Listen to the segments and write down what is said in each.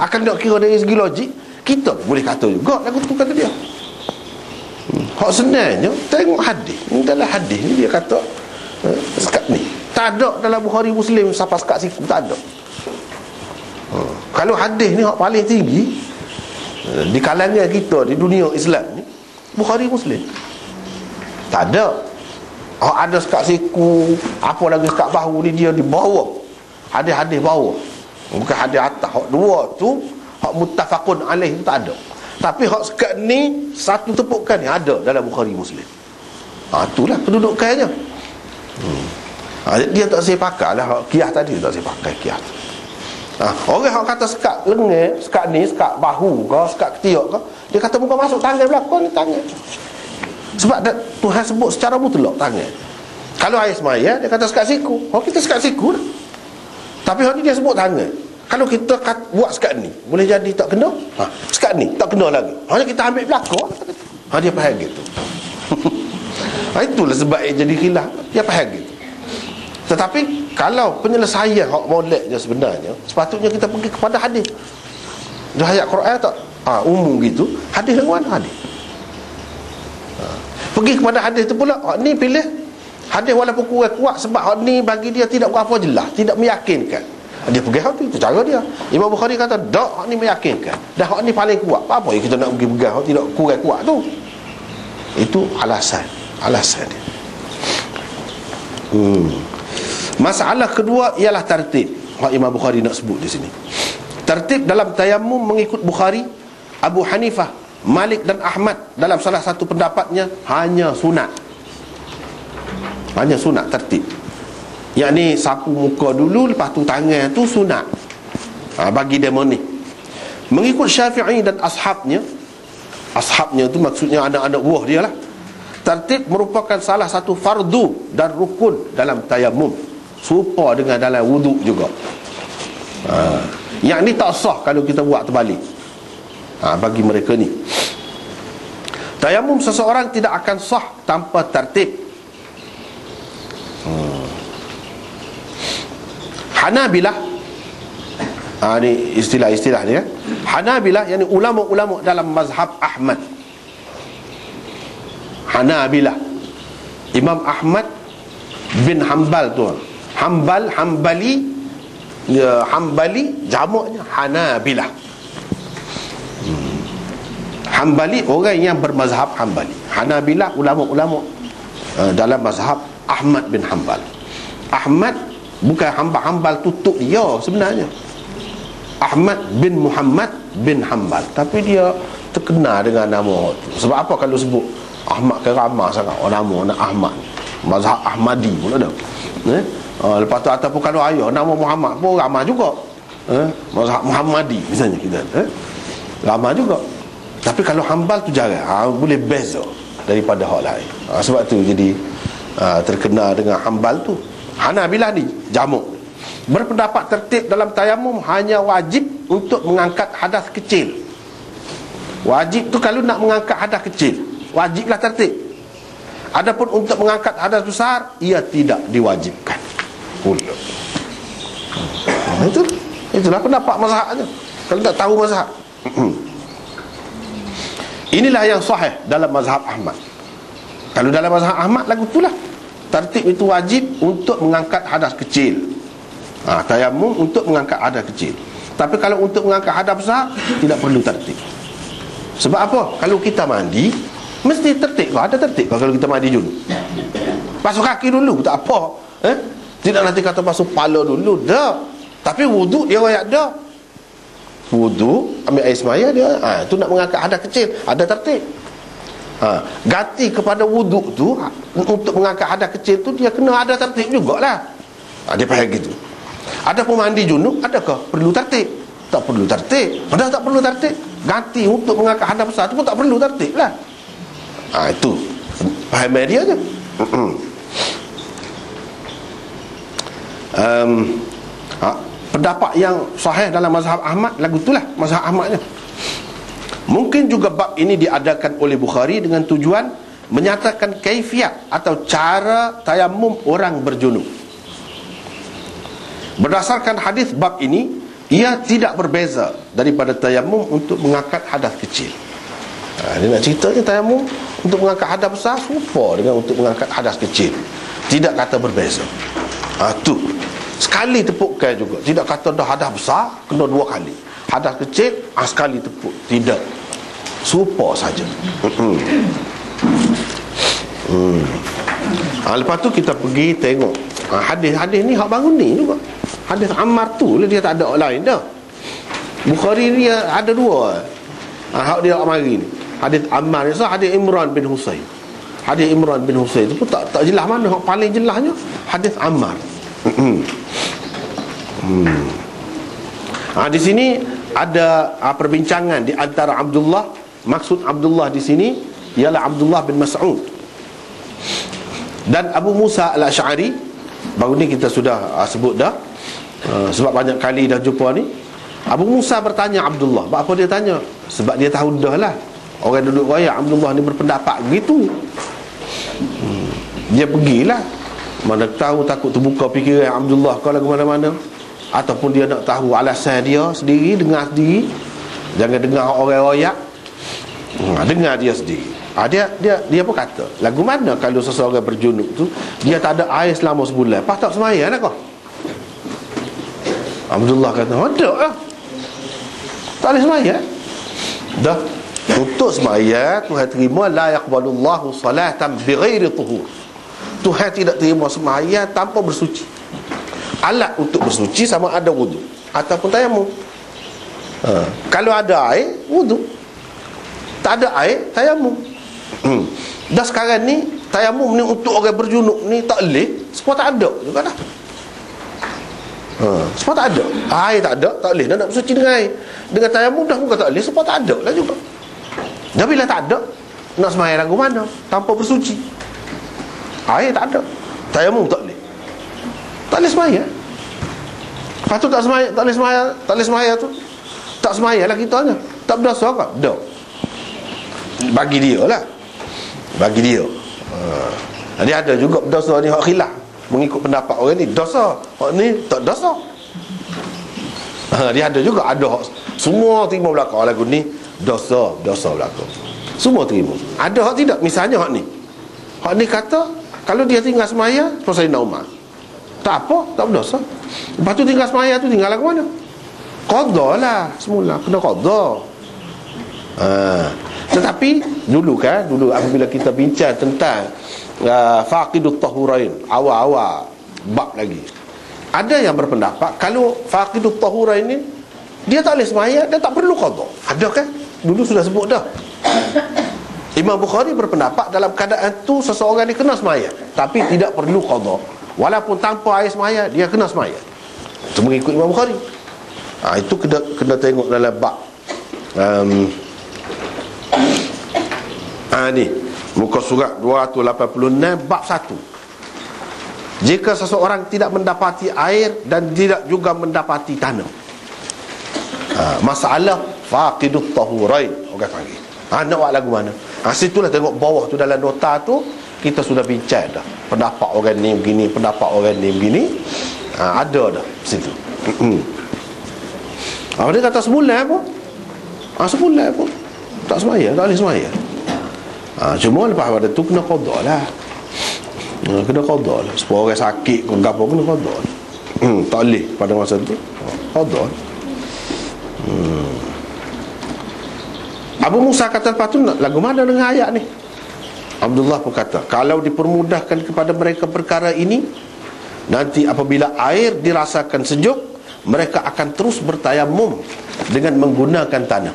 Akan nak kira dari segi logik, kita boleh kata juga lagu tu kata dia. Hak sebenarnya tengok hadis. Ini dalam hadis ni dia kata sekat ni. Tak ada dalam Bukhari Muslim siapa sekat siku, tak ada. Kalau hadis ni hak paling tinggi di kalangan kita di dunia Islam ni, Bukhari Muslim. Tak ada. Hak ada sekat siku, apa lagi sekat bahu ni, dia di bawah. Hadis-hadis bawah. Bukan hadis atas. Hak dua tu, hak muttafaqun alaih tu tak ada. Tapi hak sekat ni, satu tepukan ni ada dalam Bukhari Muslim. Itulah kedudukannya. Dia tak saya pakai lah hak qiyas tadi, tak saya pakai qiyas. Orang hak kata sekat lengan, sekat ni, sekat bahu ke, sekat ketiak ke, dia kata bukan masuk tangan belakang ni, tangan. Sebab Tuhan sebut secara mutlak tangan. Kalau air semaya, dia kata sekat siku. Kita sekat siku lah. Tapi hak ni dia sebut tangan. Kalau kita buat sekat ni, boleh jadi tak kena. Sekat ni tak kena lagi. Hanya kita ambil belakang. Dia faham gitu. Itulah sebab jadi khilaf. Dia faham gitu. Tetapi kalau penyelesaian hak moleknya sebenarnya, sepatutnya kita pergi kepada hadis. Dah ayat Quran tak umum gitu, hadis dengan mana hadis. Pergi kepada hadis tu pula, hak ni pilih hadis walaupun kurang kuat, sebab hak ni bagi dia tidak berapa jelas, tidak meyakinkan. Dia pergi hak tu, itu cara dia. Imam Bukhari kata dak, hak ni meyakinkan, dan hak ni paling kuat. Apa yang kita nak pergi pegang hak tidak kurang kuat tu? Itu alasan dia. Masalah kedua ialah tertib. Hak Imam Bukhari nak sebut di sini. Tertib dalam tayammum mengikut Bukhari, Abu Hanifah, Malik dan Ahmad dalam salah satu pendapatnya hanya sunat. Hanya sunat tertib. Yang ni sapu muka dulu, lepas tu tangan tu sunat. Bagi demo ni. Mengikut Syafi'i dan ashabnya tu maksudnya anak-anak buah dia lah, tertib merupakan salah satu fardu dan rukun dalam tayammum, serupa dengan dalam wuduk juga. Yang ni tak sah kalau kita buat terbalik. Bagi mereka ni, tayammum seseorang tidak akan sah tanpa tertib. Hanabilah, ni istilah-istilah dia. Hanabilah, yakni ulama-ulama dalam mazhab Ahmad. Hanabilah, Imam Ahmad bin Hanbal tu. Hambali jamaknya Hanabilah. Hambali orang yang bermazhab Hambali. Hanabilah ulama-ulama dalam mazhab Ahmad bin Hanbal. Ahmad bukan Hanbal tutup dia sebenarnya. Ahmad bin Muhammad bin Hanbal, tapi dia terkenal dengan nama tu. Sebab apa kalau sebut Ahmad, kan ramah sangat nama nak Ahmad. Mazhab Ahmadi pun ada. Lepas tu ataupun kalau ayah nama Muhammad pun ramah juga. Mazhab Muhammadi misalnya kita, ramah juga. Tapi kalau Hanbal tu jarang, boleh beza daripada hak lain. Sebab tu jadi terkenal dengan Hanbal tu. Hanabilah ni jamak, berpendapat tertib dalam tayammum hanya wajib untuk mengangkat hadas kecil. Wajib tu kalau nak mengangkat hadas kecil, wajiblah tertib. Adapun untuk mengangkat hadas besar, ia tidak diwajibkan pula. Itulah pendapat mazhabnya. Kalau tak tahu mazhab, inilah yang sahih dalam mazhab Ahmad. Kalau dalam mazhab Ahmad lagu itulah, tertib itu wajib untuk mengangkat hadas kecil. Tayammum untuk mengangkat hadas kecil. Tapi kalau untuk mengangkat hadas besar, tidak perlu tertib. Sebab apa? Kalau kita mandi, mesti tertib. Ada tertib kalau kita mandi dulu. Basuh kaki dulu, tak apa. Tidak nanti kata basuh kepala dulu. Dah. Tapi wuduk dia ayat dah. Wuduk, ambil air semaya dia. Itu nak mengangkat hadas kecil, ada tertib. Ganti kepada wuduk tu, untuk mengangkat hadas kecil tu, dia kena ada tertib jugalah. Dia faham gitu. Ada pun mandi junub, adakah perlu tertib? Tak perlu tertib. Dah tak perlu tertib. Ganti untuk mengangkat hadas besar tu pun tak perlu tertib lah. Itu faham dia je. Pendapat yang sahih dalam mazhab Ahmad lagu itulah mazhab Ahmadnya. Mungkin juga bab ini diadakan oleh Bukhari dengan tujuan menyatakan kaifiat atau cara tayammum orang berjunub. Berdasarkan hadis bab ini, ia tidak berbeza daripada tayamum untuk mengangkat hadas kecil. Dia nak ceritanya tayamum untuk mengangkat hadas besar serupa dengan untuk mengangkat hadas kecil. Tidak kata berbeza. Tu sekali tepukkan juga. Tidak kata dah hadas besar kena 2 kali, hadas kecil sekali tepuk. Tidak, serupa saja. Lepas tu kita pergi tengok hadis-hadis ni hak bangun ni juga. Hadis Ammar tu lah, dia tak ada orang lain dah. Bukhari ni ada 2. Hak dia mari ni hadis Ammar ni, hadis Imran bin Husain. Hadis Imran bin Husain tu pun tak jelas mana. Hak paling jelasnya hadis Ammar. Di sini ada perbincangan di antara Abdullah. Maksud Abdullah di sini ialah Abdullah bin Mas'ud dan Abu Musa al-Asy'ari. Baru ni kita sudah sebut dah, sebab banyak kali dah jumpa ni. Abu Musa bertanya Abdullah. Apa dia tanya? Sebab dia tahu dah lah orang duduk raya Abdullah ni berpendapat begitu. Dia pergilah. Mana tahu takut terbuka fikiran Abdullah kalau ke mana-mana, ataupun dia nak tahu alasan dia sendiri, dengar sendiri. Jangan dengar orang royak. Dengar dia sendiri. Dia pun kata, lagu mana kalau seseorang berjunub tu dia tak ada air selama sebulan, lepas tak sembahyang nak kau? Abdullah kata, ada lah, tak boleh sembahyang dah. Untuk sembahyang Tuhan terima, la yaqbalullahu salatan bighairi tuhur. Tuhan tidak terima sembahyang tanpa bersuci. Alat untuk bersuci sama ada wudu ataupun tayamum. Kalau ada air, wudu. Tak ada air, tayamum. Dah sekarang ni tayamum ni untuk orang berjunub ni tak boleh, sebab tak ada juga dah. Sebab tak ada air, tak ada, tak boleh nak bersuci dengan air. Dengan tayamum dah bukan tak boleh, sebab tak ada lah juga. Dan bila tak ada, nak sembahyang lagu mana tanpa bersuci? Air tak ada, tayamum tak boleh, tak boleh sembahyang. Lepas tu tak sembahyang, tak boleh sembahyang, tak boleh sembahyang tu tak sembahyang lah kita hanya. Tak berdosa ke? Tak. Bagi dia lah, bagi dia. Dia ada juga berdosa ni hak khilaf. Mengikut pendapat orang ni dosa, hak ni tak dosa. Dia ada juga, ada hak semua terima belakang lagu ni dosa belakang. Semua terima. Ada hak tidak. Misalnya hak ni kata kalau dia tinggal semaya pasal Sayyidina Umar, tak apa, tak berdosa. Lepas tu tinggal semaya tu tinggal lagu mana? Qadha lah semula, kena qadha. Tetapi dulu apabila kita bincang tentang faqidut tahurain, awal-awal bab lagi, ada yang berpendapat kalau faqidut tahurain ni dia tak boleh sembahyang, dia tak perlu qadha. Ada kan? Dulu sudah sebut dah. Imam Bukhari berpendapat dalam keadaan tu seseorang ni kena sembahyang tapi tidak perlu qadha. Walaupun tanpa air sembahyang, dia kena sembahyang. Itu mengikut Imam Bukhari. Itu kena tengok dalam bab ni muka surat 286 bab 1. Jika seseorang tidak mendapati air dan tidak juga mendapati tanah, masalah faqidut tahurain orang panggil. Nak buat lagu mana? Situlah tengok bawah tu dalam nota tu kita sudah bincang dah. Pendapat orang ni begini, pendapat orang ni begini. Ada dah situ. Dia kata sebulan pun, sebulan pun tak sembahyang, tak boleh sembahyang. Cuma lepas pada tu kena qadha lah. Kena qadha lah. Sebab orang sakit ke apa kena qadha. Tak boleh pada masa tu qadha. Abu Musa kata lepas tu, lagu mana dengan ayat ni? Abdullah pun kata, kalau dipermudahkan kepada mereka perkara ini, nanti apabila air dirasakan sejuk, mereka akan terus bertayamum dengan menggunakan tanah.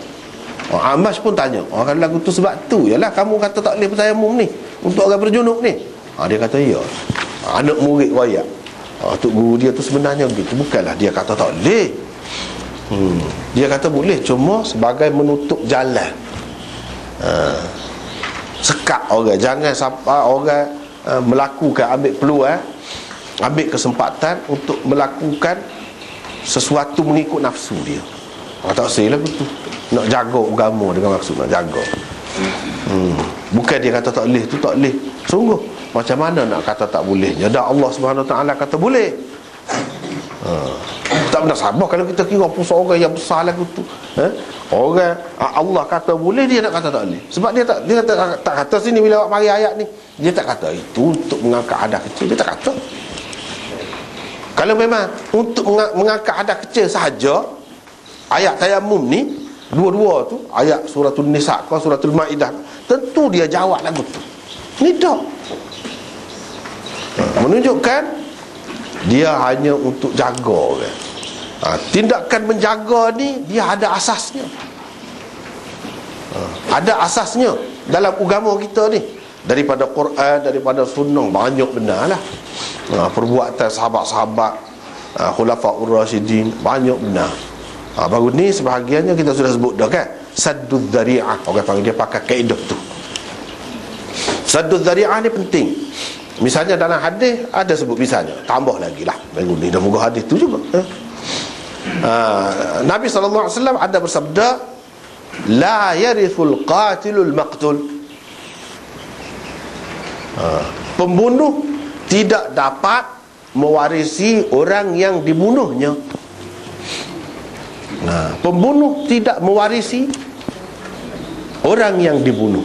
Amash pun tanya, kalau lagu tu sebab tu yalah kamu kata tak boleh bertayamum ni untuk orang berjunub ni? Dia kata ya. Anak murid wayak, tok guru dia tu sebenarnya begitu. Bukanlah dia kata tak boleh. Dia kata boleh, cuma sebagai menutup jalan, sekat orang, jangan sampai orang melakukan, ambil peluang, ambil kesempatan untuk melakukan sesuatu mengikut nafsu dia. Tak silap betul. Nak jaga agama dengan maksud nak jaga. Bukan dia kata tak boleh tu tak boleh. Sungguh macam mana nak kata tak boleh? Ada Allah Subhanahu Wa Taala kata boleh. Tak Tak pernah sabar kalau kita kira pusat orang yang besar lagu tu. Orang Allah kata boleh, dia nak kata tak boleh. Sebab dia tak kata sini bila awak mari ayat ni. Dia tak kata itu untuk mengangkat hadas kecil, dia tak kata. Kalau memang untuk mengangkat hadas kecil sahaja, ayat tayamum ni dua-dua tu, ayat suratul Nisa ke suratul Maidah, tentu dia jawab lagu tu. Ni tak. Menunjukkan dia hanya untuk jaga kan. Tindakan menjaga ni dia ada asasnya. Ada asasnya dalam agama kita ni. Daripada Quran, daripada sunnah, banyak benar lah. Perbuatan sahabat-sahabat, Khulafaur Rasyidin, banyak benar. Baru ni sebahagiannya kita sudah sebut dah kan. Saddud dhari'ah, orang panggil dia pakai kaedah tu. Saddud dhari'ah ni penting. Misalnya dalam hadis ada sebut, misalnya tambah lagi lah minggu ni dah muka hadis tu juga. Nabi SAW ada bersabda, la yarithul qatilul maqtul. Pembunuh tidak dapat mewarisi orang yang dibunuhnya. Pembunuh tidak mewarisi orang yang dibunuh.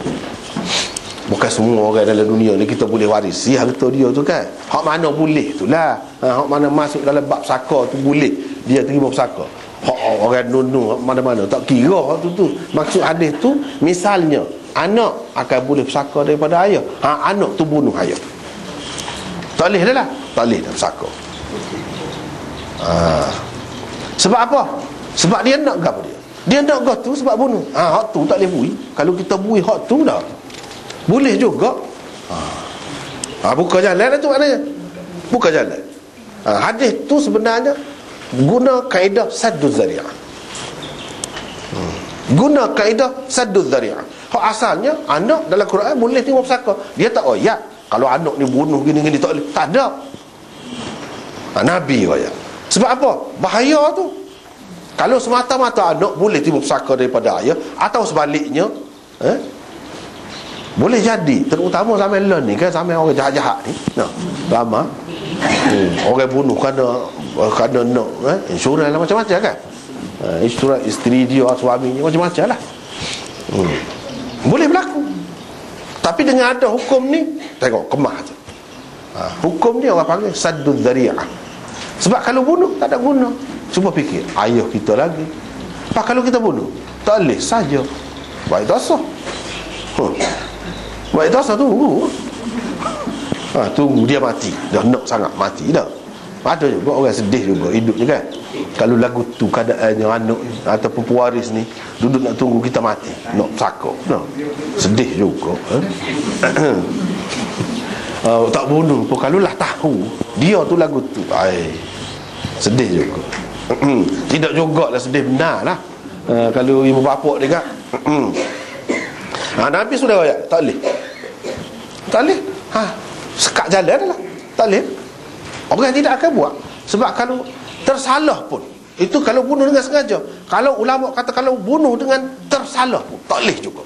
Bukan semua orang dalam dunia ni kita boleh warisi harta dia tu kan. Hak mana boleh tu lah. Hak mana masuk dalam bab saka tu boleh dia terima pusaka. Hak orang nunu mana-mana tak kira hak tu. Maksud hadis tu misalnya anak akan boleh pusaka daripada ayah. Anak tu bunuh ayah. Tak boleh dah lah. Tak boleh dah pusaka. Sebab apa? Sebab dia nak apa dia? Dia nak gak tu sebab bunuh. Hak tu tak boleh bui. Kalau kita bui hak tu dah boleh juga. Buka jalan lah tu maknanya. Buka jalan. Hadis tu sebenarnya guna kaedah saddud dhari'ah. Guna kaedah saddud dhari'ah. Hak asalnya anak dalam Quran boleh tengok pusaka. Dia tak ayat kalau anak ni bunuh gini-gini tak boleh. Tak ada. Nabi ayat. Sebab apa? Bahaya tu. Kalau semata-mata anak boleh tengok pusaka daripada ayah, atau sebaliknya, boleh jadi, terutama zaman learn ni kan, zaman orang jahat-jahat ni, lama orang bunuh kerana nak insurans lah, macam-macam kan, insurans isteri dia, suaminya, macam-macam lah. Boleh berlaku. Tapi dengan ada hukum ni, tengok kemah tu. Hukum ni orang panggil saddud dhari'ah. Sebab kalau bunuh tak ada guna. Cuba fikir, ayah kita lagi. Pak kalau kita bunuh, tak boleh saja. Baik dosa. Baik dosa tunggu. Tunggu dia mati. Dah nak sangat mati dah. Ada juga orang sedih juga hidupnya kan. Kalau lagu tu keadaannya anak ataupun pewaris ni duduk nak tunggu kita mati, nak sakok. Sedih juga. Tak bunuh pun kalau lah tahu dia tu lagu tu, sedih juga. Tidak jugalah sedih benar lah. Kalau ibu bapa dia kan, Nabi sudah ayat tak boleh. Tak boleh. Sekat jalan lah. Tak boleh. Orang tidak akan buat. Sebab kalau tersalah pun, itu kalau bunuh dengan sengaja. Kalau ulama kata kalau bunuh dengan tersalah pun tak boleh juga.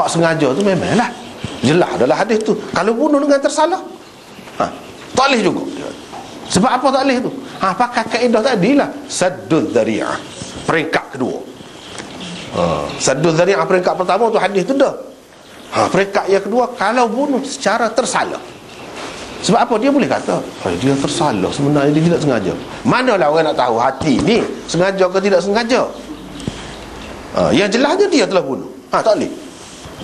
Hak sengaja tu memanglah jelas dalam hadis tu. Kalau bunuh dengan tersalah, tak boleh juga. Sebab apa tak boleh tu? Pakai kaedah tadi lah, saddud dhari'ah. Peringkat kedua. Saddud dhari'ah peringkat pertama tu hadis tu dah. Peringkat yang kedua, kalau bunuh secara tersalah. Sebab apa? Dia boleh kata dia tersalah, sebenarnya dia tidak sengaja. Manalah orang nak tahu hati ni sengaja ke tidak sengaja? Yang jelasnya dia telah bunuh. Tak boleh.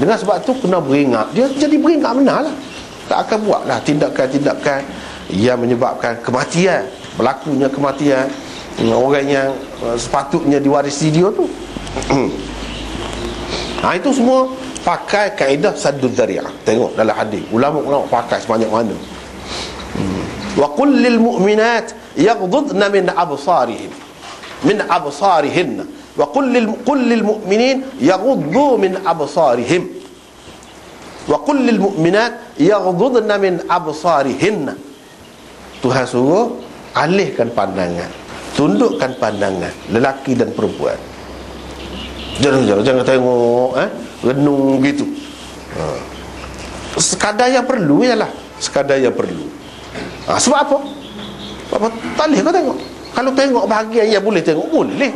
Dengan sebab tu kena beringat. Dia jadi beringat benar lah. Tak akan buat lah tindakan-tindakan yang menyebabkan kematian, berlakunya kematian orang yang sepatutnya diwarisi dia tu. Itu semua pakai kaedah saddud dhari'ah. Tengok dalam hadis ulama-ulama pakai sebanyak mana. Wa qul lil mu'minat yaghdudna min absarihin wa qul lil mu'minin yaghuddu min absarihim wa qul lil mu'minat yaghdudna min absarihin. Tuhan suruh alihkan pandangan, tundukkan pandangan lelaki dan perempuan. Jangan tengok renung gitu. Sekadar yang perlu ialah sekadar yang perlu. Sebab apa? Tak boleh kau tengok. Kalau tengok bahagian yang boleh tengok, boleh.